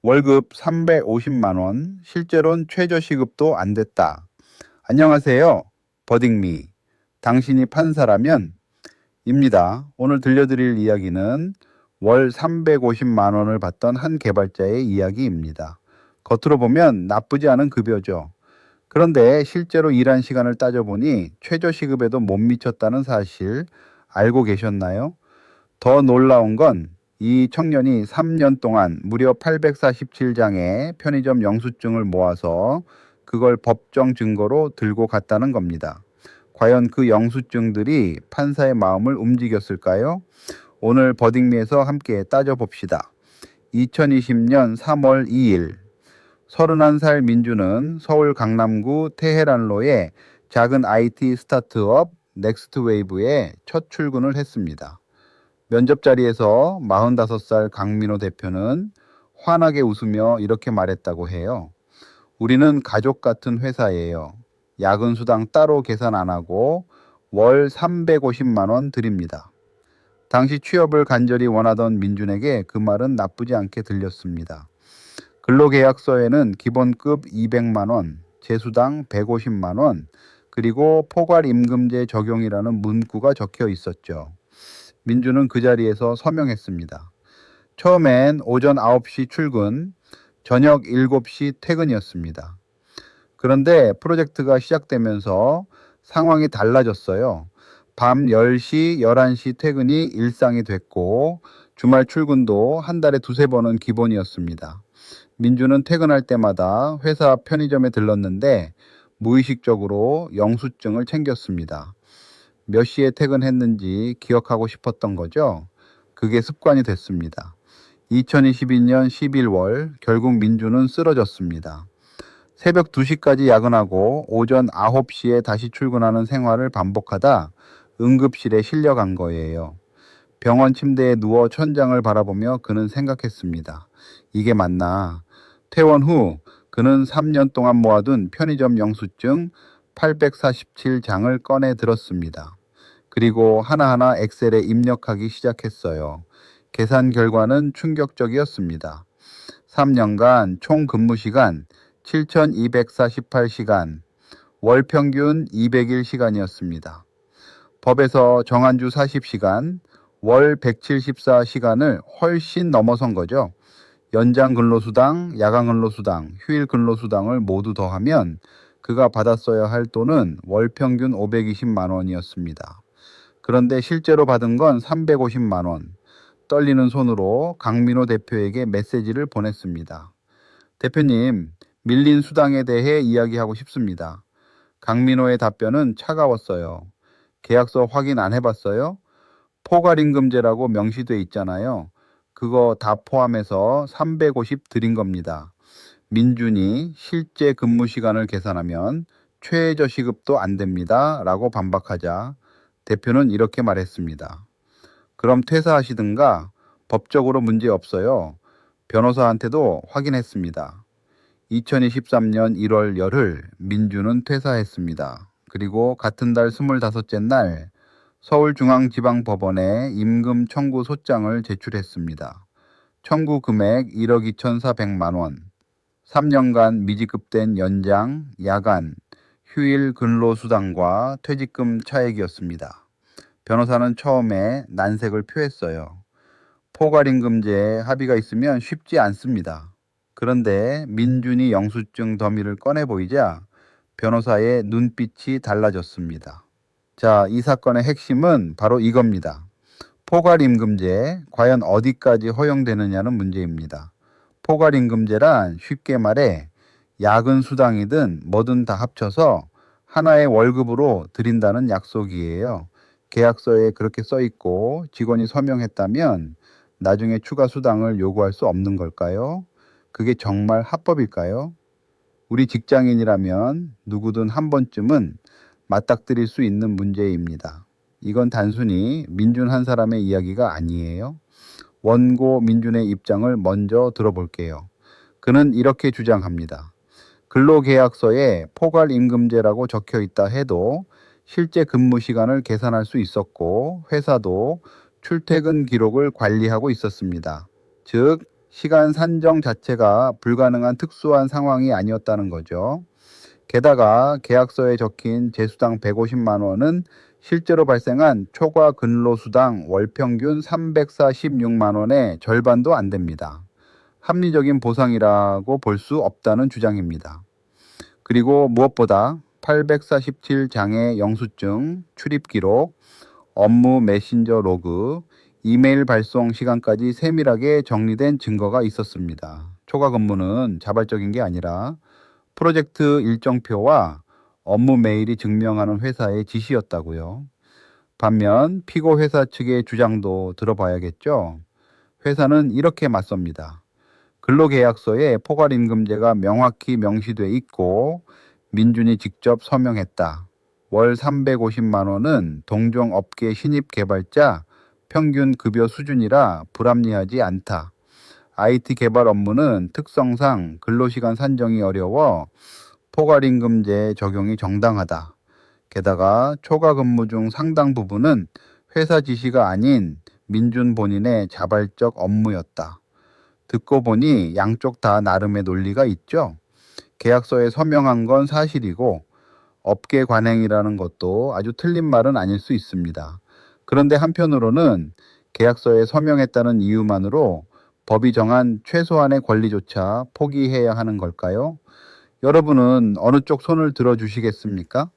월급 350만 원, 실제로는 최저시급도 안 됐다. 안녕하세요. 버딩미. 당신이 판사라면? 입니다. 오늘 들려드릴 이야기는 월 350만 원을 받던 한 개발자의 이야기입니다. 겉으로 보면 나쁘지 않은 급여죠. 그런데 실제로 일한 시간을 따져보니 최저시급에도 못 미쳤다는 사실 알고 계셨나요? 더 놀라운 건 이 청년이 3년 동안 무려 847장의 편의점 영수증을 모아서 그걸 법정 증거로 들고 갔다는 겁니다. 과연 그 영수증들이 판사의 마음을 움직였을까요? 오늘 버딩미에서 함께 따져봅시다. 2020년 3월 2일 31살 민주는 서울 강남구 테헤란로의 작은 IT 스타트업 넥스트웨이브에 첫 출근을 했습니다. 면접 자리에서 45살 강민호 대표는 환하게 웃으며 이렇게 말했다고 해요. 우리는 가족 같은 회사예요. 야근 수당 따로 계산 안 하고 월 350만 원 드립니다. 당시 취업을 간절히 원하던 민준에게 그 말은 나쁘지 않게 들렸습니다. 근로계약서에는 기본급 200만 원, 재수당 150만 원, 그리고 포괄임금제 적용이라는 문구가 적혀 있었죠. 민주는 그 자리에서 서명했습니다. 처음엔 오전 9시 출근, 저녁 7시 퇴근이었습니다. 그런데 프로젝트가 시작되면서 상황이 달라졌어요. 밤 10시, 11시 퇴근이 일상이 됐고 주말 출근도 한 달에 두세 번은 기본이었습니다. 민주는 퇴근할 때마다 회사 편의점에 들렀는데 무의식적으로 영수증을 챙겼습니다. 몇 시에 퇴근했는지 기억하고 싶었던 거죠. 그게 습관이 됐습니다. 2022년 11월 결국 민주는 쓰러졌습니다. 새벽 2시까지 야근하고 오전 9시에 다시 출근하는 생활을 반복하다 응급실에 실려간 거예요. 병원 침대에 누워 천장을 바라보며 그는 생각했습니다. 이게 맞나? 퇴원 후 그는 3년 동안 모아둔 편의점 영수증 847장을 꺼내 들었습니다. 그리고 하나하나 엑셀에 입력하기 시작했어요. 계산 결과는 충격적이었습니다. 3년간 총 근무 시간 7,248시간, 월 평균 200일 시간이었습니다. 법에서 정한 주 40시간, 월 174시간을 훨씬 넘어선 거죠. 연장 근로수당, 야간 근로수당, 휴일 근로수당을 모두 더하면 그가 받았어야 할 돈은 월 평균 520만 원이었습니다. 그런데 실제로 받은 건 350만 원. 떨리는 손으로 강민호 대표에게 메시지를 보냈습니다. 대표님, 밀린 수당에 대해 이야기하고 싶습니다. 강민호의 답변은 차가웠어요. 계약서 확인 안 해봤어요? 포괄임금제라고 명시돼 있잖아요. 그거 다 포함해서 350 드린 겁니다. 민준이 실제 근무 시간을 계산하면 최저 시급도 안 됩니다. 라고 반박하자 대표는 이렇게 말했습니다. 그럼 퇴사하시든가. 법적으로 문제 없어요. 변호사한테도 확인했습니다. 2023년 1월 열흘 민주는 퇴사했습니다. 그리고 같은 달 25째 날 서울중앙지방법원에 임금 청구 소장을 제출했습니다. 청구 금액 1억 2,400만 원, 3년간 미지급된 연장, 야간, 휴일 근로수당과 퇴직금 차액이었습니다. 변호사는 처음에 난색을 표했어요. 포괄임금제에 합의가 있으면 쉽지 않습니다. 그런데 민준이 영수증 더미를 꺼내 보이자 변호사의 눈빛이 달라졌습니다. 자, 이 사건의 핵심은 바로 이겁니다. 포괄임금제, 과연 어디까지 허용되느냐는 문제입니다. 포괄임금제란 쉽게 말해 야근 수당이든 뭐든 다 합쳐서 하나의 월급으로 드린다는 약속이에요. 계약서에 그렇게 써 있고 직원이 서명했다면 나중에 추가 수당을 요구할 수 없는 걸까요? 그게 정말 합법일까요? 우리 직장인이라면 누구든 한 번쯤은 맞닥뜨릴 수 있는 문제입니다. 이건 단순히 민준 한 사람의 이야기가 아니에요. 원고 민준의 입장을 먼저 들어볼게요. 그는 이렇게 주장합니다. 근로계약서에 포괄임금제라고 적혀 있다 해도 실제 근무 시간을 계산할 수 있었고 회사도 출퇴근 기록을 관리하고 있었습니다. 즉 시간 산정 자체가 불가능한 특수한 상황이 아니었다는 거죠. 게다가 계약서에 적힌 제수당 150만 원은 실제로 발생한 초과 근로수당 월평균 346만 원의 절반도 안 됩니다. 합리적인 보상이라고 볼 수 없다는 주장입니다. 그리고 무엇보다 847장의 영수증, 출입 기록, 업무 메신저 로그, 이메일 발송 시간까지 세밀하게 정리된 증거가 있었습니다. 초과 근무는 자발적인 게 아니라 프로젝트 일정표와 업무 메일이 증명하는 회사의 지시였다고요. 반면 피고 회사 측의 주장도 들어봐야겠죠. 회사는 이렇게 맞섭니다. 근로계약서에 포괄임금제가 명확히 명시돼 있고 민준이 직접 서명했다. 월 350만 원은 동종 업계 신입 개발자 평균 급여 수준이라 불합리하지 않다. IT 개발 업무는 특성상 근로시간 산정이 어려워 포괄임금제 적용이 정당하다. 게다가 초과 근무 중 상당 부분은 회사 지시가 아닌 민준 본인의 자발적 업무였다. 듣고 보니 양쪽 다 나름의 논리가 있죠. 계약서에 서명한 건 사실이고 업계 관행이라는 것도 아주 틀린 말은 아닐 수 있습니다. 그런데 한편으로는 계약서에 서명했다는 이유만으로 법이 정한 최소한의 권리조차 포기해야 하는 걸까요? 여러분은 어느 쪽 손을 들어주시겠습니까?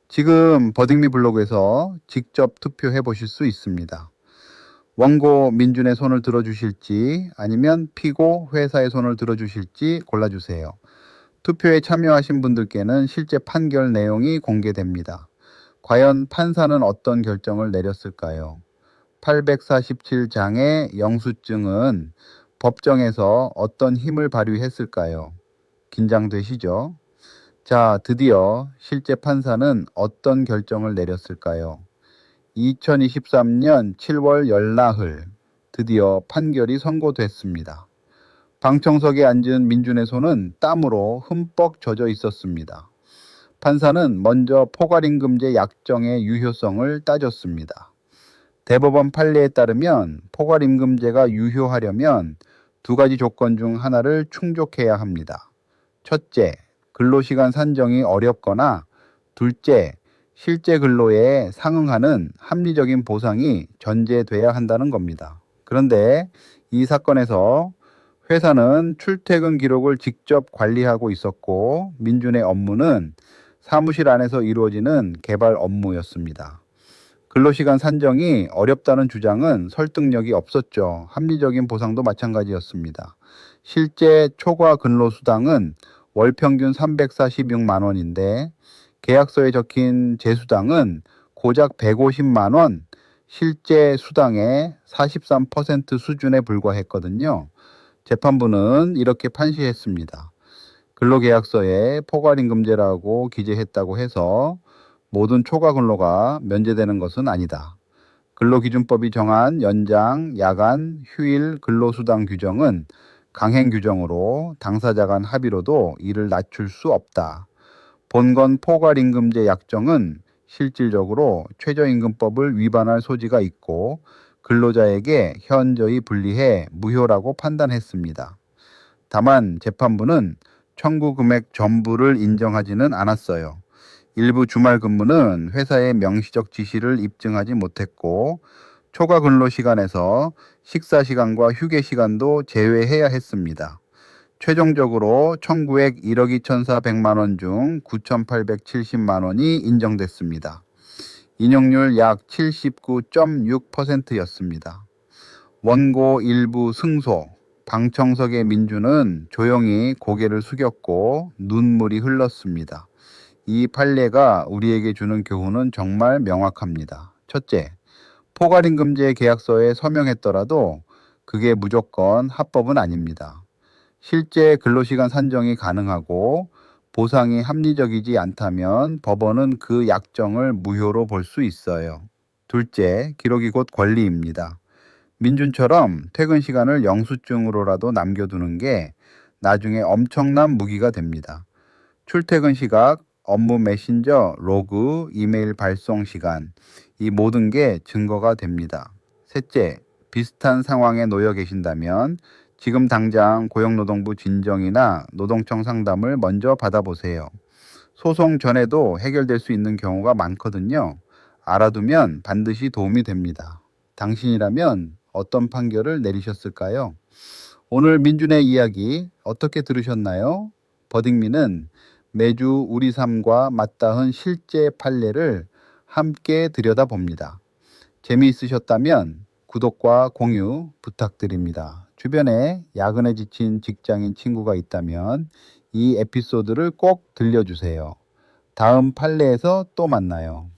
지금 버딩미 블로그에서 직접 투표해 보실 수 있습니다. 원고 민준의 손을 들어주실지 아니면 피고 회사의 손을 들어주실지 골라주세요. 투표에 참여하신 분들께는 실제 판결 내용이 공개됩니다. 과연 판사는 어떤 결정을 내렸을까요? 847장의 영수증은 법정에서 어떤 힘을 발휘했을까요? 긴장되시죠? 자, 드디어 실제 판사는 어떤 결정을 내렸을까요? 2023년 7월 열나흘 드디어 판결이 선고됐습니다. 방청석에 앉은 민준의 손은 땀으로 흠뻑 젖어 있었습니다. 판사는 먼저 포괄임금제 약정의 유효성을 따졌습니다. 대법원 판례에 따르면 포괄임금제가 유효하려면 두 가지 조건 중 하나를 충족해야 합니다. 첫째, 근로시간 산정이 어렵거나 둘째, 실제 근로에 상응하는 합리적인 보상이 전제돼야 한다는 겁니다. 그런데 이 사건에서 회사는 출퇴근 기록을 직접 관리하고 있었고 민준의 업무는 사무실 안에서 이루어지는 개발 업무였습니다. 근로시간 산정이 어렵다는 주장은 설득력이 없었죠. 합리적인 보상도 마찬가지였습니다. 실제 초과 근로수당은 월 평균 346만 원인데 계약서에 적힌 제수당은 고작 150만 원, 실제 수당의 43% 수준에 불과했거든요. 재판부는 이렇게 판시했습니다. 근로계약서에 포괄임금제라고 기재했다고 해서 모든 초과 근로가 면제되는 것은 아니다. 근로기준법이 정한 연장, 야간, 휴일 근로수당 규정은 강행 규정으로 당사자 간 합의로도 이를 낮출 수 없다. 본건 포괄임금제 약정은 실질적으로 최저임금법을 위반할 소지가 있고 근로자에게 현저히 불리해 무효라고 판단했습니다. 다만 재판부는 청구 금액 전부를 인정하지는 않았어요. 일부 주말 근무는 회사의 명시적 지시를 입증하지 못했고 초과 근로 시간에서 식사 시간과 휴게 시간도 제외해야 했습니다. 최종적으로 청구액 1억 2,400만 원 중 9,870만 원이 인정됐습니다. 인용률 약 79.6%였습니다. 원고 일부 승소, 방청석의 민준은 조용히 고개를 숙였고 눈물이 흘렀습니다. 이 판례가 우리에게 주는 교훈은 정말 명확합니다. 첫째, 포괄임금제 계약서에 서명했더라도 그게 무조건 합법은 아닙니다. 실제 근로시간 산정이 가능하고 보상이 합리적이지 않다면 법원은 그 약정을 무효로 볼 수 있어요. 둘째, 기록이 곧 권리입니다. 민준처럼 퇴근 시간을 영수증으로라도 남겨두는 게 나중에 엄청난 무기가 됩니다. 출퇴근 시각, 업무 메신저, 로그, 이메일 발송 시간, 이 모든 게 증거가 됩니다. 셋째, 비슷한 상황에 놓여 계신다면 지금 당장 고용노동부 진정이나 노동청 상담을 먼저 받아보세요. 소송 전에도 해결될 수 있는 경우가 많거든요. 알아두면 반드시 도움이 됩니다. 당신이라면 어떤 판결을 내리셨을까요? 오늘 민준의 이야기 어떻게 들으셨나요? 버딩민은 매주 우리 삶과 맞닿은 실제 판례를 함께 들여다봅니다. 재미있으셨다면 구독과 공유 부탁드립니다. 주변에 야근에 지친 직장인 친구가 있다면 이 에피소드를 꼭 들려주세요. 다음 판례에서 또 만나요.